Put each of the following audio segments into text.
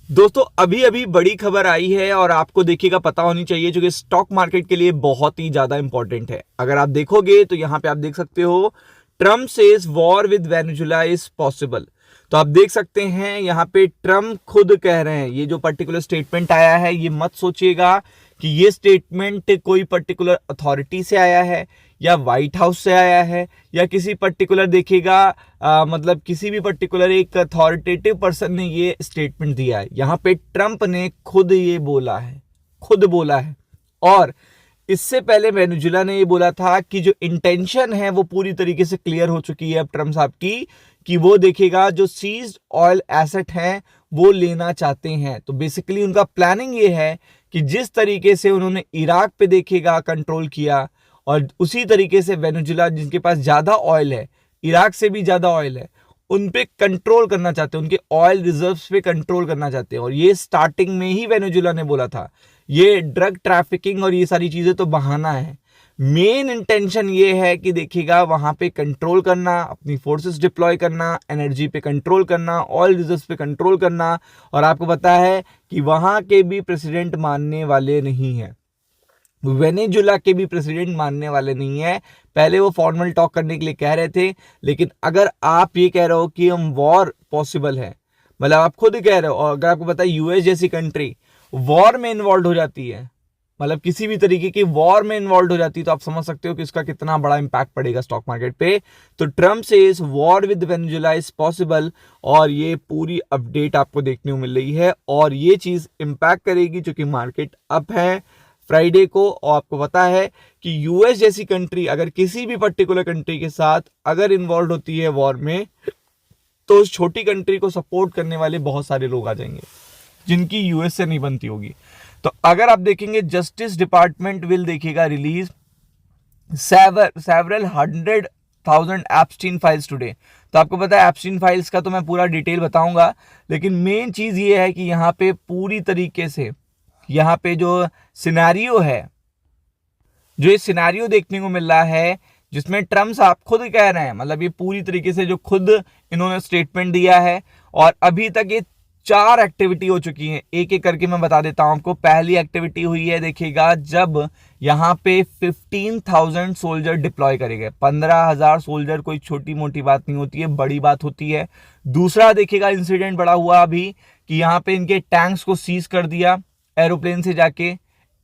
दोस्तों अभी अभी बड़ी खबर आई है और आपको देखिएगा पता होनी चाहिए, जो कि स्टॉक मार्केट के लिए बहुत ही ज्यादा इंपॉर्टेंट है। अगर आप देखोगे तो यहां पे आप देख सकते हो, Trump says war with Venezuela is possible. तो आप देख सकते हैं यहां पे ट्रम्प खुद कह रहे हैं, ये जो पर्टिकुलर स्टेटमेंट आया है, ये मत सोचिएगा कि ये स्टेटमेंट कोई पर्टिकुलर अथॉरिटी से आया है या व्हाइट हाउस से आया है या किसी पर्टिकुलर देखिएगा मतलब किसी भी पर्टिकुलर एक अथॉरिटेटिव पर्सन ने ये स्टेटमेंट दिया है। यहां पे ट्रंप ने खुद ये बोला है, खुद बोला है। और इससे पहले वेनेजुला ने ये बोला था कि जो इंटेंशन है वो पूरी तरीके से क्लियर हो चुकी है अब ट्रम्प साहब की, कि वो देखिएगा जो सीज्ड ऑयल एसेट हैं वो लेना चाहते हैं। तो बेसिकली उनका प्लानिंग ये है कि जिस तरीके से उन्होंने इराक पे देखिएगा कंट्रोल किया, और उसी तरीके से वेनेजुला जिनके पास ज्यादा ऑयल है, इराक से भी ज्यादा ऑयल है, उन पे कंट्रोल करना चाहते हैं, उनके ऑयल रिजर्व्स पे कंट्रोल करना चाहते हैं। और ये स्टार्टिंग में ही वेनेजुला ने बोला था, ये ड्रग ट्रैफिकिंग और ये सारी चीजें तो बहाना है। मेन इंटेंशन ये है कि देखिएगा वहां पे कंट्रोल करना, अपनी फोर्सेस डिप्लॉय करना, एनर्जी पे कंट्रोल करना, ऑयल रिजर्व्स पे कंट्रोल करना। और आपको पता है कि वहां के भी प्रेसिडेंट मानने वाले नहीं है, वेनेजुला के भी प्रेसिडेंट मानने वाले नहीं है। पहले वो फॉर्मल टॉक करने के लिए कह रहे थे, लेकिन अगर आप ये कह रहे हो कि हम वॉर पॉसिबल है, मतलब आप खुद कह रहे हो, और अगर आपको पता है यूएस जैसी कंट्री वॉर में इन्वॉल्व हो जाती है, मतलब किसी भी तरीके की वॉर में इन्वॉल्व हो जाती है, तो आप समझ सकते हो कि उसका कितना बड़ा इंपैक्ट पड़ेगा स्टॉक मार्केट पे। तो Trump says war with Venezuela is possible, और ये पूरी अपडेट आपको देखने को मिल रही है, और ये चीज इंपैक्ट करेगी क्योंकि मार्केट अप है फ्राइडे को। और आपको पता है कि यूएस जैसी कंट्री अगर किसी भी पर्टिकुलर कंट्री के साथ अगर इन्वॉल्व होती है वॉर में, तो उस छोटी कंट्री को सपोर्ट करने वाले बहुत सारे लोग आ जाएंगे जिनकी यूएस से नहीं बनती होगी। तो अगर आप देखेंगे जस्टिस डिपार्टमेंट विल देखिएगा release several 100,000 Epstein files today. तो आपको पता है एप्स्टीन फाइल्स का तो मैं पूरा डिटेल बताऊंगा, लेकिन मेन चीज ये है कि यहाँ पे पूरी तरीके से यहाँ पे जो सिनेरियो है, जो ये सिनेरियो देखने को मिल रहा है, जिसमें ट्रम्प साहब खुद कह रहे हैं, मतलब ये पूरी तरीके से जो खुद इन्होंने स्टेटमेंट दिया है। और अभी तक ये 4 एक्टिविटी हो चुकी हैं, एक एक करके मैं बता देता हूं आपको। पहली एक्टिविटी हुई है देखिएगा जब यहाँ पे 15,000 सोल्जर डिप्लॉय करे गए। 15,000 सोल्जर कोई छोटी मोटी बात नहीं होती है, बड़ी बात होती है। दूसरा देखिएगा इंसिडेंट बड़ा हुआ अभी कि यहाँ पे इनके टैंक्स को सीज कर दिया एरोप्लेन से जाके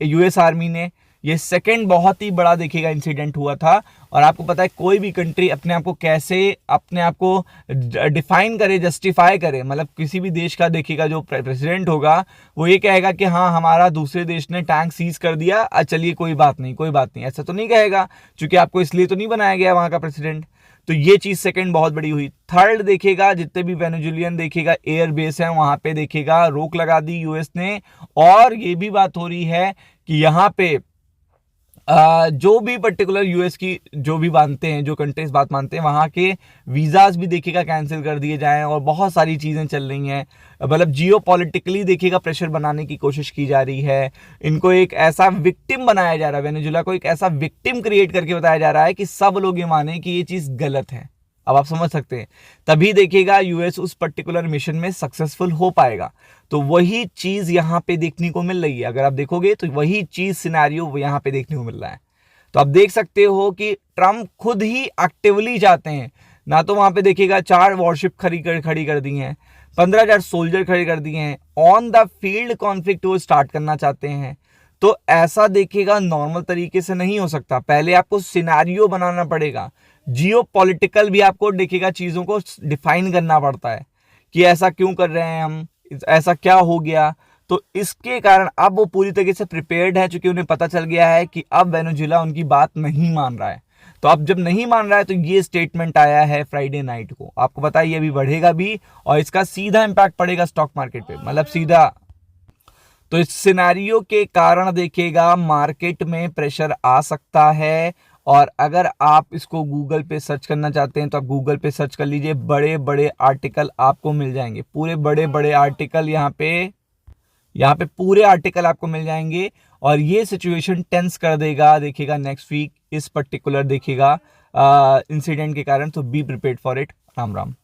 यूएस आर्मी ने। ये सेकंड बहुत ही बड़ा देखिएगा इंसिडेंट हुआ था। और आपको पता है कोई भी कंट्री अपने आप को कैसे अपने आप को डिफाइन करे, जस्टिफाई करे, मतलब किसी भी देश का देखिएगा जो प्रेसिडेंट होगा वो ये कहेगा कि हाँ हमारा दूसरे देश ने टैंक सीज कर दिया, चलिए कोई बात नहीं, कोई बात नहीं, ऐसा तो नहीं कहेगा, क्योंकि आपको इसलिए तो नहीं बनाया गया वहां का प्रेसिडेंट। तो ये चीज सेकंड बहुत बड़ी हुई। थर्ड देखिएगा जितने भी वेनेजुलियन देखिएगा एयर बेस है वहां पे देखिएगा रोक लगा दी यूएस ने। और ये भी बात हो रही है कि यहाँ पे जो भी पर्टिकुलर यूएस की जो भी मानते हैं, जो कंट्रीज बात मानते हैं, वहां के वीजाज भी देखिएगा कैंसिल कर दिए जाएं। और बहुत सारी चीजें चल रही हैं, मतलब जियो पॉलिटिकली देखिएगा प्रेशर बनाने की कोशिश की जा रही है। इनको एक ऐसा विक्टिम बनाया जा रहा है, वेनेजुला को एक ऐसा विक्टिम क्रिएट करके बताया जा रहा है कि सब लोग ये माने कि ये चीज गलत है। अब आप समझ सकते हैं, तभी देखिएगा यूएस उस पर्टिकुलर मिशन में सक्सेसफुल हो पाएगा। तो वही चीज यहां पे देखने को मिल रही है, अगर आप देखोगे तो वही चीज सिनेरियो यहां पे देखने को मिल रहा है। तो आप देख सकते हो कि ट्रम्प खुद ही एक्टिवली चाहते हैं, ना तो वहां पे देखिएगा 4 वॉरशिप खड़ी कर दी हैं, 15,000 सोल्जर खड़े कर दिए हैं, ऑन द फील्ड कॉन्फ्लिक्ट वो स्टार्ट करना चाहते हैं। तो ऐसा देखिएगा नॉर्मल तरीके से नहीं हो सकता, पहले आपको सिनेरियो बनाना पड़ेगा, जियो पॉलिटिकल भी आपको देखिएगा चीजों को डिफाइन करना पड़ता है कि ऐसा क्यों कर रहे हैं हम, ऐसा क्या हो गया। तो इसके कारण अब वो पूरी तरीके से प्रिपेयर्ड है, क्योंकि उन्हें पता चल गया है कि अब वेनेजुला उनकी बात नहीं मान रहा है। तो अब जब नहीं मान रहा है तो ये स्टेटमेंट आया है फ्राइडे नाइट को। आपको पता है ये अभी बढ़ेगा भी और इसका सीधा इंपैक्ट पड़ेगा स्टॉक मार्केट पे, मतलब सीधा। तो इस सिनेरियो के कारण देखिएगा मार्केट में प्रेशर आ सकता है। और अगर आप इसको गूगल पे सर्च करना चाहते हैं तो आप गूगल पे सर्च कर लीजिए, बड़े बड़े आर्टिकल आपको मिल जाएंगे, पूरे बड़े बड़े आर्टिकल यहाँ पे पूरे आर्टिकल आपको मिल जाएंगे। और ये सिचुएशन टेंस कर देगा देखिएगा नेक्स्ट वीक इस पर्टिकुलर देखिएगा इंसिडेंट के कारण। तो be prepared for it. Ram Ram.